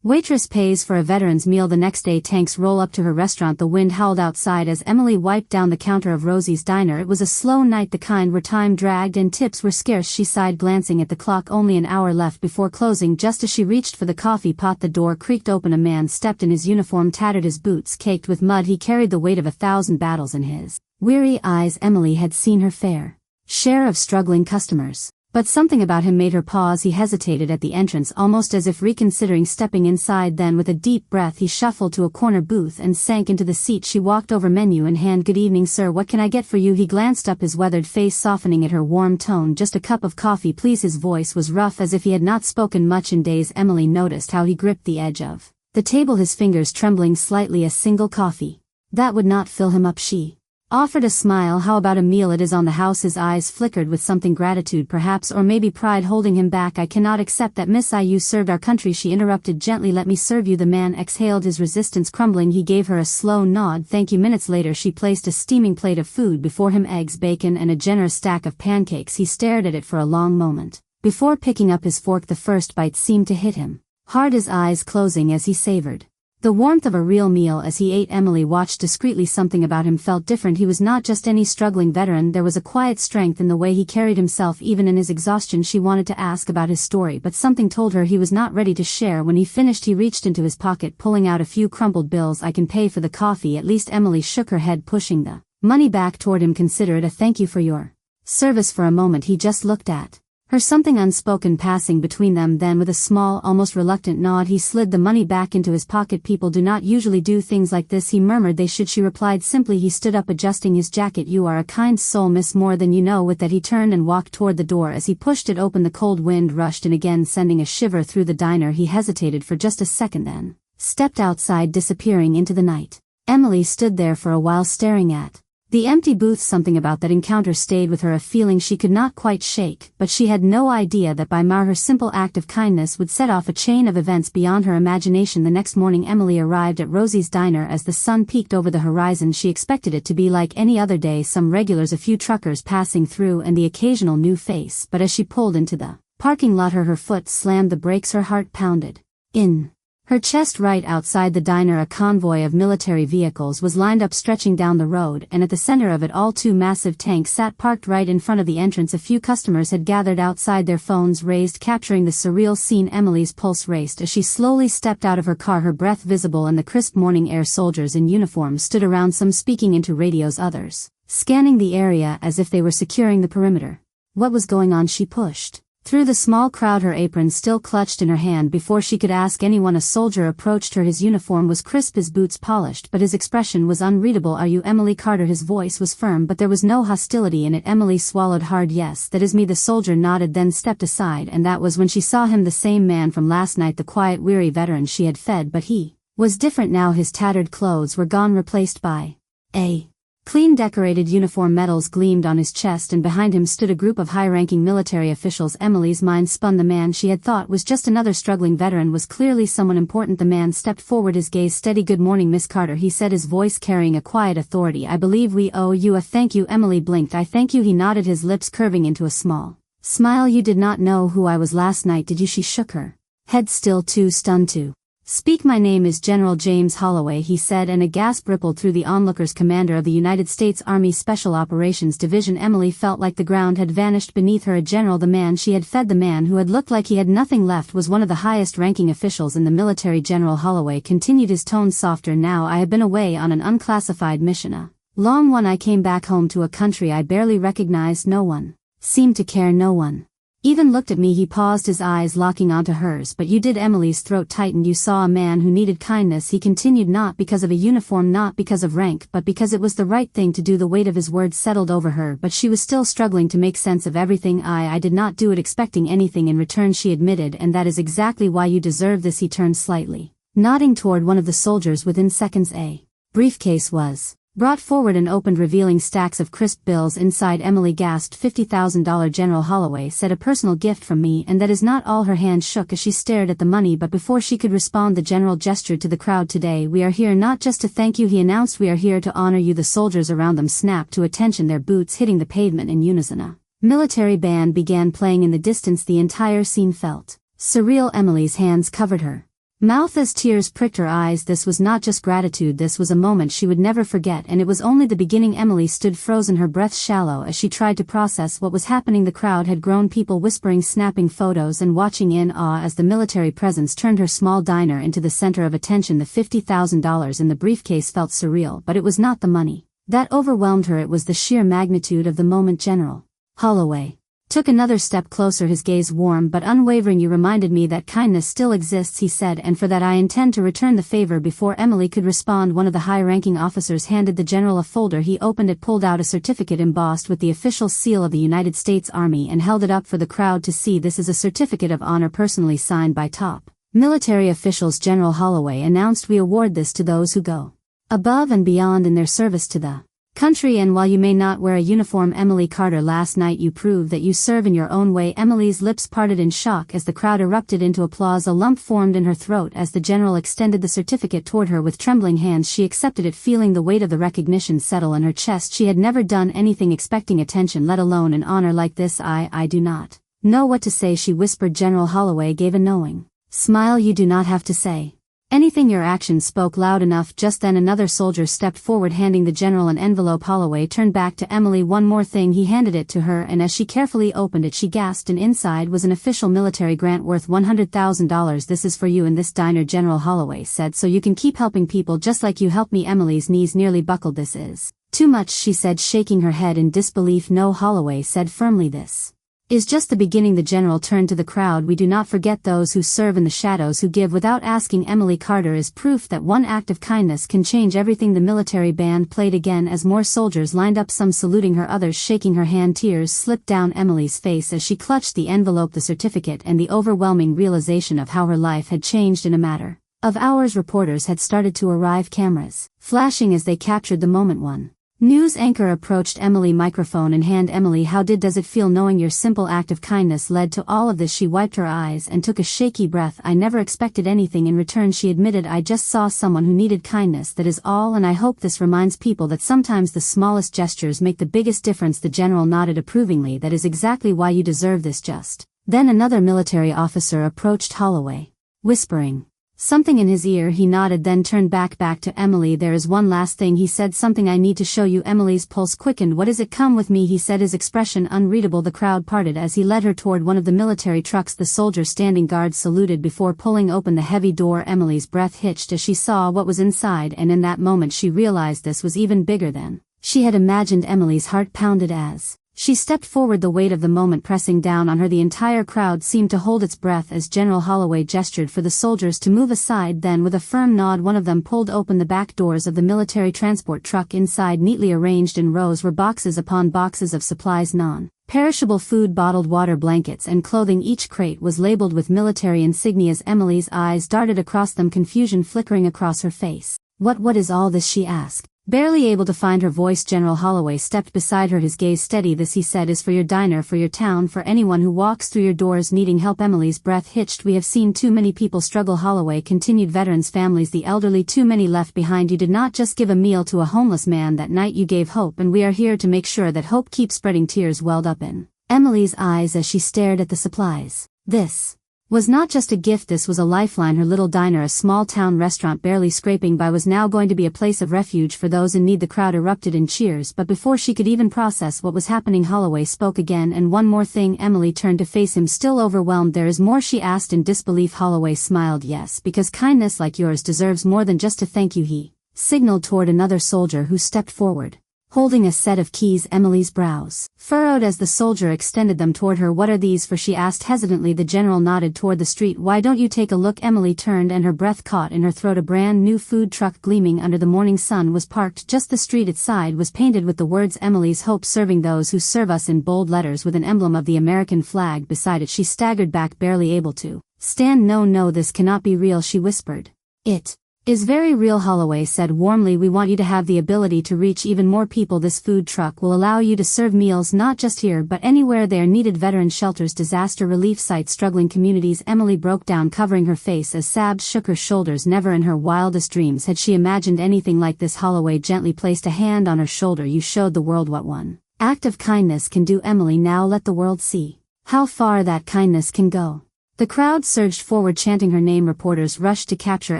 Waitress pays for a veteran's meal the next day. Tanks roll up to her restaurant. The wind howled outside as Emily wiped down the counter of Rosie's diner. It was a slow night, the kind where time dragged and tips were scarce. She sighed, glancing at the clock. Only an hour left before closing. Just as she reached for the coffee pot, the door creaked open. A man stepped in. His uniform tattered, his boots caked with mud. He carried the weight of 1,000 battles in his weary eyes. Emily had seen her fair share of struggling customers, but something about him made her pause. He hesitated at the entrance, almost as if reconsidering stepping inside. Then with a deep breath he shuffled to a corner booth and sank into the seat. She walked over, menu in hand. Good evening, sir. What can I get for you? He glanced up, his weathered face softening at her warm tone. Just a cup of coffee, please. His voice was rough, as if he had not spoken much in days. Emily noticed how he gripped the edge of the table, his fingers trembling slightly. A single coffee. That would not fill him up. She offered a smile. How about a meal? It is on the house. His eyes flickered with something, gratitude perhaps, or maybe pride holding him back. I cannot accept that, Miss. You served our country. She interrupted gently. Let me serve you. The man exhaled, his resistance crumbling. He gave her a slow nod. Thank you. Minutes later she placed a steaming plate of food before him, eggs, bacon, and a generous stack of pancakes. He stared at it for a long moment before picking up his fork. The first bite seemed to hit him hard, his eyes closing as he savored the warmth of a real meal. As he ate, Emily watched discreetly. Something about him felt different. He was not just any struggling veteran. There was a quiet strength in the way he carried himself, even in his exhaustion. She wanted to ask about his story, but something told her he was not ready to share. When he finished, he reached into his pocket, pulling out a few crumpled bills. I can pay for the coffee, at least. Emily shook her head, pushing the money back toward him. Consider it a thank you for your service. For a moment he just looked at her, something unspoken passing between them. Then with a small, almost reluctant nod, he slid the money back into his pocket. People do not usually do things like this, he murmured. They should, she replied simply. He stood up, adjusting his jacket. You are a kind soul, miss, more than you know. With that he turned and walked toward the door. As he pushed it open, the cold wind rushed in again, sending a shiver through the diner. He hesitated for just a second, then stepped outside, disappearing into the night. Emily stood there for a while, staring at the empty booth. Something about that encounter stayed with her, a feeling she could not quite shake, but she had no idea that by her simple act of kindness would set off a chain of events beyond her imagination. The next morning Emily arrived at Rosie's diner as the sun peeked over the horizon. She expected it to be like any other day, some regulars, a few truckers passing through, and the occasional new face, but as she pulled into the parking lot, her foot slammed the brakes. Her heart pounded in her chest. Right outside the diner a convoy of military vehicles was lined up, stretching down the road, and at the center of it all two massive tanks sat parked right in front of the entrance. A few customers had gathered outside, their phones raised, capturing the surreal scene. Emily's pulse raced as she slowly stepped out of her car, her breath visible in the crisp morning air. Soldiers in uniform stood around, some speaking into radios, others scanning the area as if they were securing the perimeter. What was going on? She pushed through the small crowd, her apron still clutched in her hand. Before she could ask anyone, a soldier approached her. His uniform was crisp, his boots polished, but his expression was unreadable. Are you Emily Carter? His voice was firm, but there was no hostility in it. Emily swallowed hard. Yes, that is me. The soldier nodded, then stepped aside, and that was when she saw him, the same man from last night, the quiet, weary veteran she had fed. But he was different now. His tattered clothes were gone, replaced by a clean, decorated uniform. Medals gleamed on his chest, and behind him stood a group of high-ranking military officials. Emily's mind spun. The man she had thought was just another struggling veteran was clearly someone important. The man stepped forward, his gaze steady. Good morning, Miss Carter, he said, his voice carrying a quiet authority. I believe we owe you a thank you. Emily blinked. I thank you, he nodded, his lips curving into a small smile. You did not know who I was last night, did you? She shook her head, still too stunned to speak. My name is General James Holloway, he said, and a gasp rippled through the onlookers. Commander of the United States Army Special Operations Division. Emily felt like the ground had vanished beneath her. A general, the man she had fed, the man who had looked like he had nothing left, was one of the highest-ranking officials in the military. General Holloway continued, his tone softer now. I have been away on an unclassified mission, a long one. I came back home to a country I barely recognized. No one seemed to care, no one even looked at me. He paused, his eyes locking onto hers. But you did. Emily's throat tightened. You saw a man who needed kindness, he continued, not because of a uniform, not because of rank, but because it was the right thing to do. The weight of his words settled over her, but she was still struggling to make sense of everything. I did not do it expecting anything in return, she admitted, and that is exactly why you deserve this. He turned slightly, nodding toward one of the soldiers. Within seconds a briefcase was brought forward and opened, revealing stacks of crisp bills inside. Emily gasped. $50,000. General Holloway said, a personal gift from me, and that is not all. Her hand shook as she stared at the money, but before she could respond the general gestured to the crowd. Today we are here not just to thank you, he announced, we are here to honor you. The soldiers around them snapped to attention, their boots hitting the pavement in unison. A military band began playing in the distance. The entire scene felt surreal. Emily's hands covered her mouth as tears pricked her eyes. This was not just gratitude, this was a moment she would never forget, and it was only the beginning. Emily stood frozen, her breath shallow as she tried to process what was happening. The crowd had grown, people whispering, snapping photos, and watching in awe as the military presence turned her small diner into the center of attention. The $50,000 in the briefcase felt surreal, but it was not the money that overwhelmed her, it was the sheer magnitude of the moment. General Holloway took another step closer, his gaze warm but unwavering. You reminded me that kindness still exists, he said, and for that I intend to return the favor. Before Emily could respond, one of the high-ranking officers handed the general a folder. He opened it, pulled out a certificate embossed with the official seal of the United States Army, and held it up for the crowd to see. This is a certificate of honor personally signed by top military officials. General Holloway announced, we award this to those who go above and beyond in their service to the country, and while you may not wear a uniform, Emily Carter, last night you proved that you serve in your own way. Emily's lips parted in shock as the crowd erupted into applause. A lump formed in her throat as the general extended the certificate toward her. With trembling hands she accepted it, feeling the weight of the recognition settle in her chest. She had never done anything expecting attention, let alone an honor like this. I do not know what to say, she whispered. General Holloway gave a knowing smile. You do not have to say anything, your actions spoke loud enough. Just then another soldier stepped forward, handing the general an envelope. Holloway turned back to Emily. One more thing, he handed it to her, and as she carefully opened it she gasped, and inside was an official military grant worth $100,000. This is for you in this diner, General Holloway said, so you can keep helping people just like you helped me. Emily's knees nearly buckled. This is too much, she said, shaking her head in disbelief. No, Holloway said firmly, this is just the beginning. The general turned to the crowd. We do not forget those who serve in the shadows, who give without asking. Emily Carter is proof that one act of kindness can change everything. The military band played again as more soldiers lined up, some saluting her, others shaking her hand. Tears slipped down Emily's face as she clutched the envelope, the certificate, and the overwhelming realization of how her life had changed in a matter of hours. Reporters had started to arrive, cameras flashing as they captured the moment. One news anchor approached Emily, microphone in hand. Emily, does it feel knowing your simple act of kindness led to all of this? She wiped her eyes and took a shaky breath. I never expected anything in return, she admitted. I just saw someone who needed kindness, that is all, and I hope this reminds people that sometimes the smallest gestures make the biggest difference. The general nodded approvingly. That is exactly why you deserve this. Just then another military officer approached Holloway, whispering something in his ear. He nodded, then turned back to Emily. There is one last thing, he said, something I need to show you. Emily's pulse quickened. What is it? Come with me, he said, his expression unreadable. The crowd parted as he led her toward one of the military trucks. The soldier standing guard saluted before pulling open the heavy door. Emily's breath hitched as she saw what was inside, and in that moment she realized this was even bigger than she had imagined. Emily's heart pounded as she stepped forward, the weight of the moment pressing down on her. The entire crowd seemed to hold its breath as General Holloway gestured for the soldiers to move aside. Then with a firm nod one of them pulled open the back doors of the military transport truck. Inside, neatly arranged in rows, were boxes upon boxes of supplies, non-perishable food, bottled water, blankets, and clothing. Each crate was labeled with military insignias. Emily's eyes darted across them, confusion flickering across her face. What is all this? she asked, barely able to find her voice. General Holloway stepped beside her, his gaze steady. This, he said, is for your diner, for your town, for anyone who walks through your doors needing help. Emily's breath hitched. We have seen too many people struggle, Holloway continued, veterans, families, the elderly, too many left behind. You did not just give a meal to a homeless man that night, you gave hope, and we are here to make sure that hope keeps spreading. Tears welled up in Emily's eyes as she stared at the supplies. This was not just a gift, this was a lifeline. Her little diner, a small town restaurant barely scraping by, was now going to be a place of refuge for those in need. The crowd erupted in cheers, but before she could even process what was happening, Holloway spoke again. And one more thing. Emily turned to face him, still overwhelmed. There is more, she asked in disbelief. Holloway smiled. Yes, because kindness like yours deserves more than just a thank you. He signaled toward another soldier who stepped forward, holding a set of keys. Emily's brows furrowed as the soldier extended them toward her. What are these for? she asked hesitantly. The general nodded toward the street. Why don't you take a look? Emily turned and her breath caught in her throat. A brand new food truck gleaming under the morning sun was parked just the street. Its side was painted with the words Emily's Hope, serving those who serve us, in bold letters with an emblem of the American flag beside it. She staggered back, barely able to stand. No, this cannot be real, she whispered. It is very real, Holloway said warmly. We want you to have the ability to reach even more people. This food truck will allow you to serve meals not just here but anywhere they are needed. Veteran shelters, disaster relief sites, struggling communities. Emily broke down, covering her face as sobs shook her shoulders. Never in her wildest dreams had she imagined anything like this. Holloway gently placed a hand on her shoulder. You showed the world what one act of kindness can do, Emily. Now let the world see how far that kindness can go. The crowd surged forward chanting her name. Reporters rushed to capture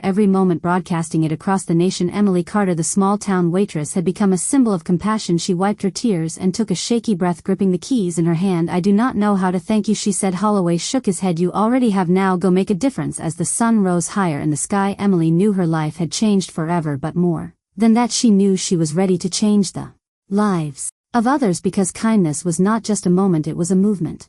every moment, broadcasting it across the nation. Emily Carter, the small-town waitress, had become a symbol of compassion. She wiped her tears and took a shaky breath, gripping the keys in her hand. "I do not know how to thank you," she said. Holloway shook his head. "You already have. Now go make a difference." As the sun rose higher in the sky, Emily knew her life had changed forever, but more than that, she knew she was ready to change the lives of others, because kindness was not just a moment, it was a movement.